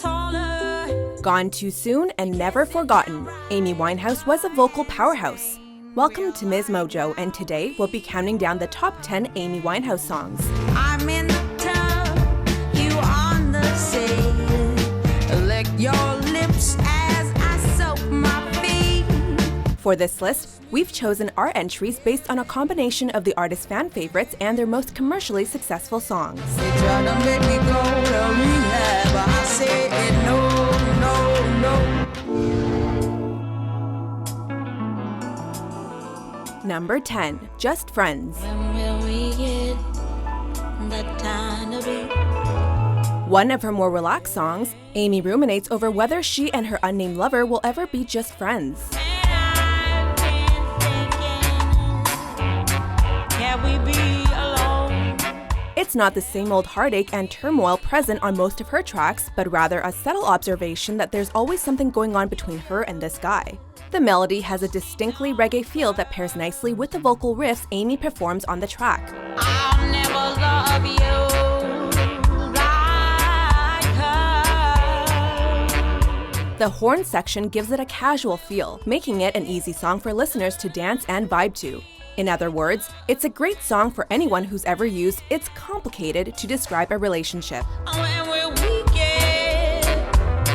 taller. Gone too soon and never forgotten, Amy Winehouse was a vocal powerhouse. Welcome to MsMojo, and today we'll be counting down the top 10 Amy Winehouse songs. I'm in the tub, you on the sea. Lick your lips as I soak my feet. For this list, we've chosen our entries based on a combination of the artist's fan favorites and their most commercially successful songs. They try to make me go to rehab, but I say no, no, no. Number 10, Just Friends. When will we get the time to be? One of her more relaxed songs, Amy ruminates over whether she and her unnamed lover will ever be just friends. I've been thinking, can we be alone? It's not the same old heartache and turmoil present on most of her tracks, but rather a subtle observation that there's always something going on between her and this guy. The melody has a distinctly reggae feel that pairs nicely with the vocal riffs Amy performs on the track. I'll never love you like her. The horn section gives it a casual feel, making it an easy song for listeners to dance and vibe to. In other words, it's a great song for anyone who's ever used "it's complicated" to describe a relationship. When will we get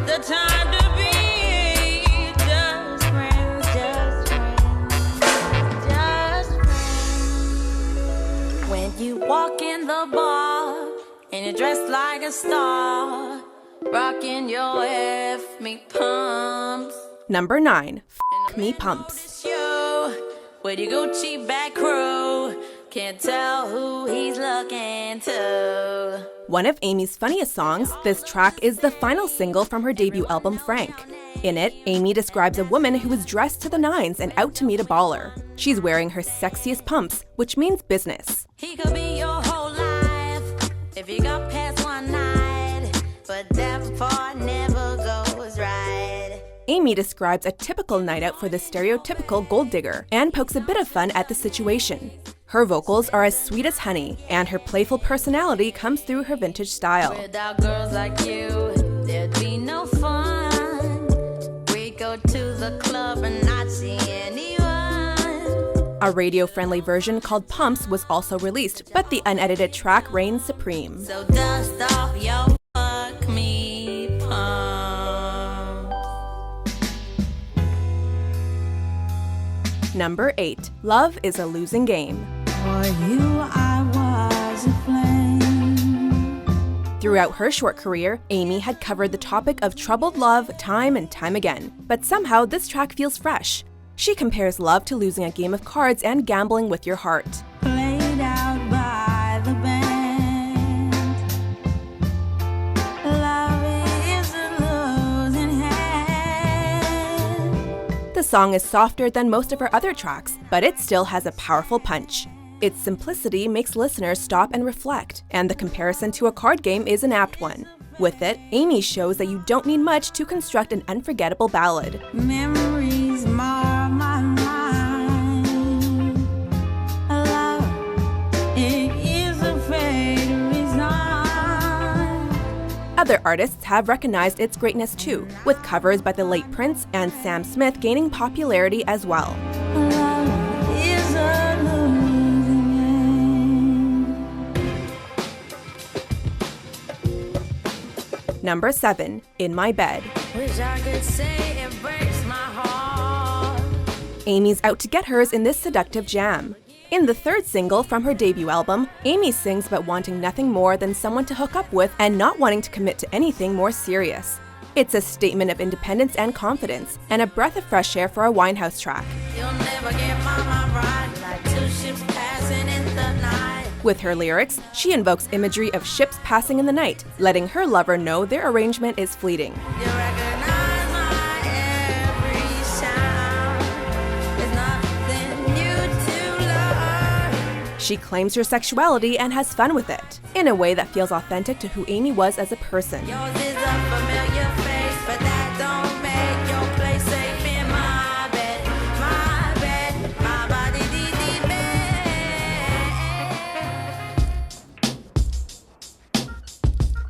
the time to be just friends, just friends, just friends? When you walk in the bar and you're dressed like a star, rocking your F me pumps. Number 9, F Me Pumps. With your Gucci back crew, can't tell who he's looking to. One of Amy's funniest songs, this track is the final single from her debut album, Frank. In it, Amy describes a woman who is dressed to the nines and out to meet a baller. She's wearing her sexiest pumps, which means business. He could be your whole life if you got past one night, but that part never goes right. Amy describes a typical night out for the stereotypical gold digger and pokes a bit of fun at the situation. Her vocals are as sweet as honey, and her playful personality comes through her vintage style. Without girls like you, there'd be no fun. We go to the club and not see anyone. A radio-friendly version called Pumps was also released, but the unedited track reigns supreme. So dust off your fuck me pump. Number 8, Love is a Losing Game. For you I was a flame. Throughout her short career, Amy had covered the topic of troubled love time and time again, but somehow this track feels fresh. She compares love to losing a game of cards and gambling with your heart. Played out by the band. Love is a losing hand. The song is softer than most of her other tracks, but it still has a powerful punch. Its simplicity makes listeners stop and reflect, and the comparison to a card game is an apt one. With it, Amy shows that you don't need much to construct an unforgettable ballad. Memories mar my mind. Love, it is afraid to resign. Other artists have recognized its greatness too, with covers by the late Prince and Sam Smith gaining popularity as well. Love is a losing game. Number 7, In My Bed. Wish I could say it breaks my heart. Amy's out to get hers in this seductive jam. In the third single from her debut album, Amy sings about wanting nothing more than someone to hook up with and not wanting to commit to anything more serious. It's a statement of independence and confidence, and a breath of fresh air for a Winehouse track. You'll never get mama right, like two ships passing in the night. With her lyrics, she invokes imagery of ships passing in the night, letting her lover know their arrangement is fleeting. You recognize my every sound. There's nothing new to learn. She claims her sexuality and has fun with it, in a way that feels authentic to who Amy was as a person. Yours is a familiar face, but that don't make your place safe in my bed, my body, bed.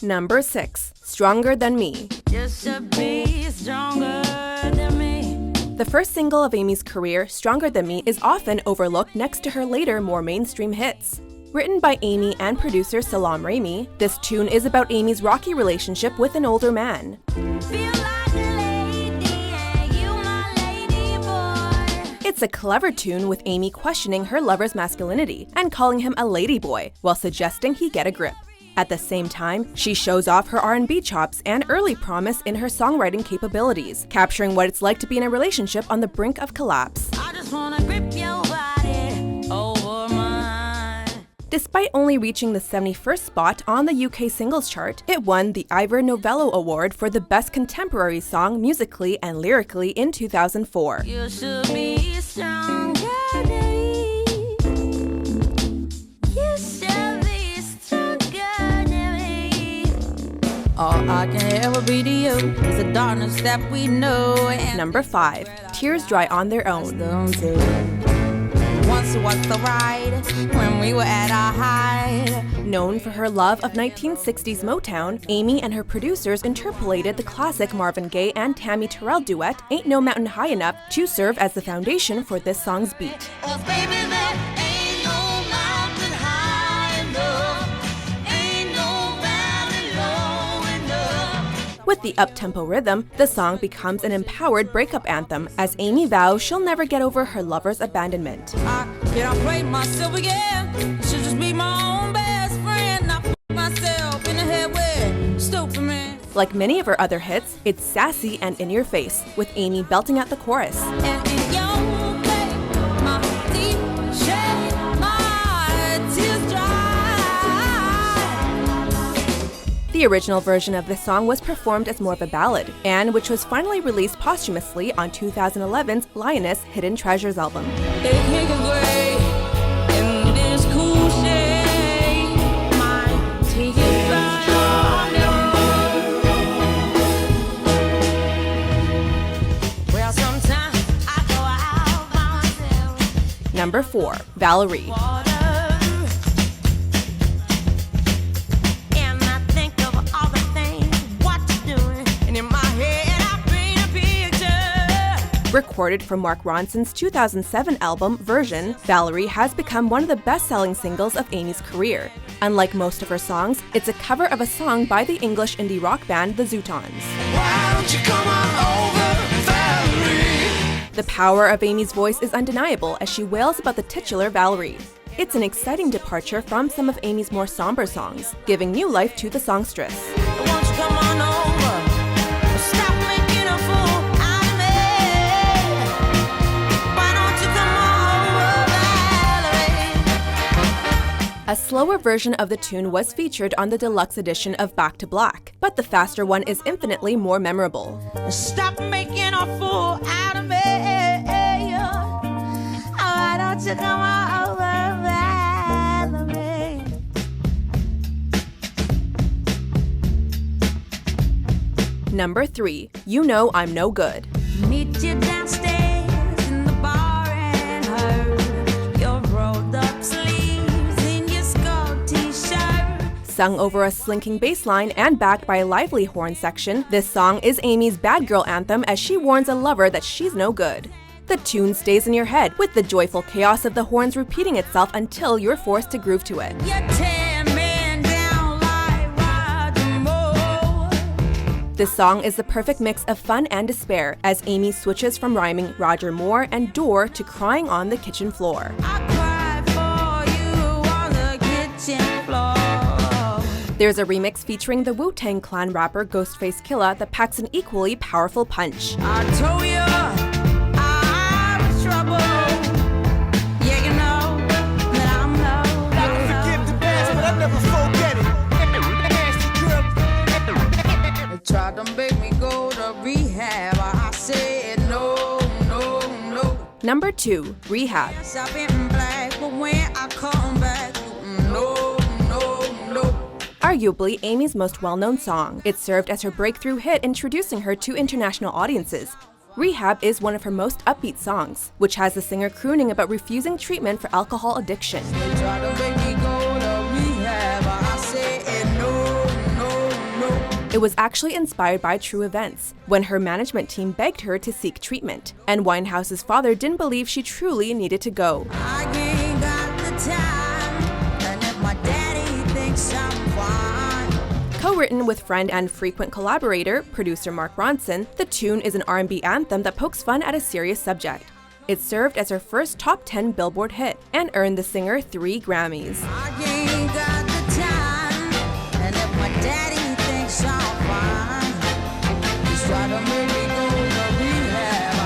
Number 6, Stronger Than Me. just to be stronger than me. The first single of Amy's career, Stronger Than Me, is often overlooked next to her later, more mainstream hits. Written by Amy and producer Salam Raimi, this tune is about Amy's rocky relationship with an older man. Feel like a lady, yeah, you my lady boy. It's a clever tune with Amy questioning her lover's masculinity and calling him a ladyboy while suggesting he get a grip. At the same time, she shows off her R&B chops and early promise in her songwriting capabilities, capturing what it's like to be in a relationship on the brink of collapse. I just wanna grip your body over mine. Despite only reaching the 71st spot on the UK singles chart, it won the Ivor Novello Award for the Best Contemporary Song musically and lyrically in 2004. You should be stronger than me. You should be stronger than me. All I can ever be to you is the darkness that we know. And Number 5. Tears Dry on Their Own. once was the ride when we were at our height. Known for her love of 1960s Motown, Amy and her producers interpolated the classic Marvin Gaye and Tammy Terrell duet, Ain't No Mountain High Enough, to serve as the foundation for this song's beat. Oh, baby, there ain't no mountain high enough, ain't no valley low enough. With the up-tempo rhythm, the song becomes an empowered breakup anthem as Amy vows she'll never get over her lover's abandonment. I can't play myself again. I should just be my own best friend. Not f myself in the head with stupid man. Like many of her other hits, it's sassy and in your face, with Amy belting out the chorus. And in your way, my deep shade, my tears dry. The original version of this song was performed as more of a ballad, and which was finally released posthumously on 2011's Lioness Hidden Treasures album. They take away in this cool shade, my tears dry on their own. Well, sometimes I go out by myself. Number 4. Valerie. And I think of all the things what you're doing, and in my head I paint a picture. Recorded from Mark Ronson's 2007 album, Version, Valerie has become one of the best-selling singles of Amy's career. Unlike most of her songs, it's a cover of a song by the English indie rock band The Zootons. Why don't you come on over, Valerie? The power of Amy's voice is undeniable as she wails about the titular Valerie. It's an exciting departure from some of Amy's more somber songs, giving new life to the songstress. Won't you come on over? Stop making a fool out of me. Why don't you come on over, Valerie? A slower version of the tune was featured on the deluxe edition of Back to Black, but the faster one is infinitely more memorable. Stop making a fool out of me. Why don't you come on over, Valerie? Number 3. You Know I'm No Good. Meet you downstairs in the bar and her. Your rolled up sleeves in your skull t-shirt. Sung over a slinking bass line and backed by a lively horn section, this song is Amy's bad girl anthem as she warns a lover that she's no good. The tune stays in your head, with the joyful chaos of the horns repeating itself until you're forced to groove to it. You tear men down like Roger Moore. This song is the perfect mix of fun and despair, as Amy switches from rhyming Roger Moore and door to crying on the kitchen floor. I cry for you on the kitchen floor. There's a remix featuring the Wu-Tang Clan rapper Ghostface Killah that packs an equally powerful punch. I told you I was trouble. Yeah, you know that I'm no. I can forgive the past, but I never forget it. They tried to make me go to rehab. I said no, no, no. Number 2. Rehab. I've been black, but when I come back, no, no, no. Arguably Amy's most well-known song, it served as her breakthrough hit introducing her to international audiences. Rehab is one of her most upbeat songs, which has the singer crooning about refusing treatment for alcohol addiction. They tried to make me go to rehab. I said no, no, no. It was actually inspired by true events, when her management team begged her to seek treatment, and Winehouse's father didn't believe she truly needed to go. I ain't got the time, and if my daddy thinks I'm fine. Co-written with friend and frequent collaborator, producer Mark Ronson, the tune is an R&B anthem that pokes fun at a serious subject. It served as her first top 10 Billboard hit and earned the singer 3 Grammys. I ain't got the time, and if my daddy thinks I'm fine, he's trying to make me go to rehab. I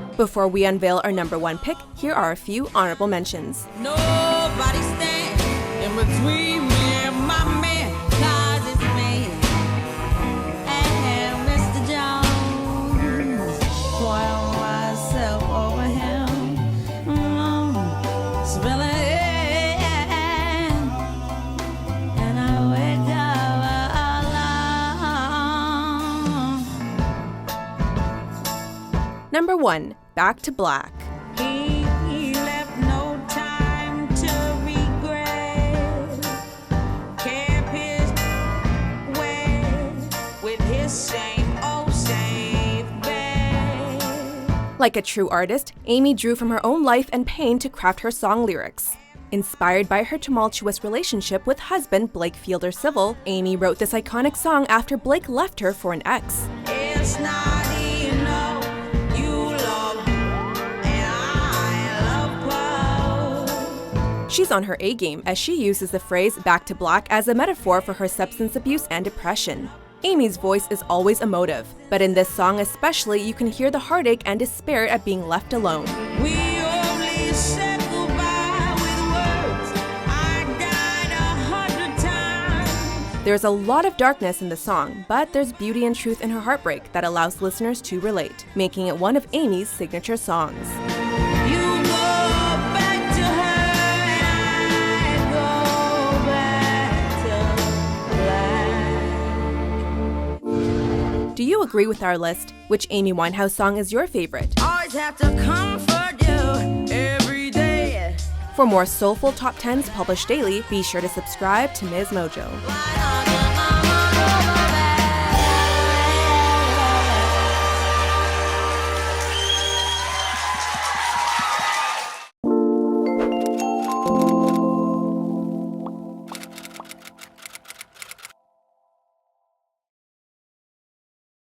won't go. Before we unveil our number 1 pick, here are a few honorable mentions. Nobody stand in between me and my man, 'cause it's me and Mr. Jones. Spoil myself over him, spilling, and I wake up alone. Number 1, Back to Black. He left no time to regret. Kept his way with his same old safe bet. Like a true artist, Amy drew from her own life and pain to craft her song lyrics. Inspired by her tumultuous relationship with husband Blake Fielder Civil, Amy wrote this iconic song after Blake left her for an ex. It's not enough. You love and I love both. She's on her A game as she uses the phrase back to black as a metaphor for her substance abuse and depression. Amy's voice is always emotive, but in this song especially, you can hear the heartache and despair at being left alone. We only said goodbye with words. I died 100 times. There's a lot of darkness in the song, but there's beauty and truth in her heartbreak that allows listeners to relate, making it one of Amy's signature songs. You go back to her and I go back to black. Do you agree with our list? Which Amy Winehouse song is your favorite? Always have to comfort you every day. For more soulful top 10s published daily, be sure to subscribe to MsMojo. Light on